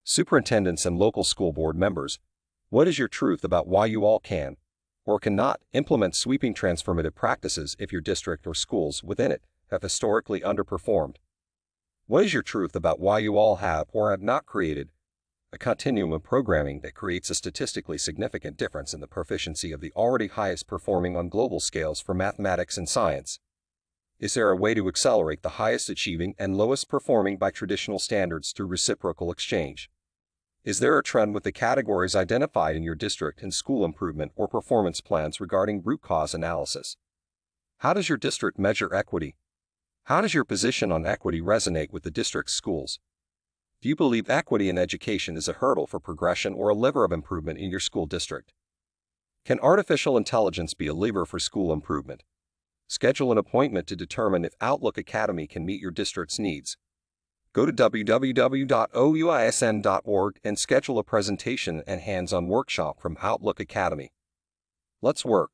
Superintendents and local school board members, what is your truth about why you all can, or cannot, implement sweeping transformative practices if your district or schools within it have historically underperformed? What is your truth about why you all have or have not created a continuum of programming that creates a statistically significant difference in the proficiency of the already highest performing on global scales for mathematics and science? Is there a way to accelerate the highest achieving and lowest performing by traditional standards through reciprocal exchange? Is there a trend with the categories identified in your district and school improvement or performance plans regarding root cause analysis? How does your district measure equity? How does your position on equity resonate with the district's schools? Do you believe equity in education is a hurdle for progression or a lever of improvement in your school district? Can artificial intelligence be a lever for school improvement? Schedule an appointment to determine if Outlook Academy can meet your district's needs. Go to www.ouisn.org and schedule a presentation and hands-on workshop from Outlook Academy. Let's work.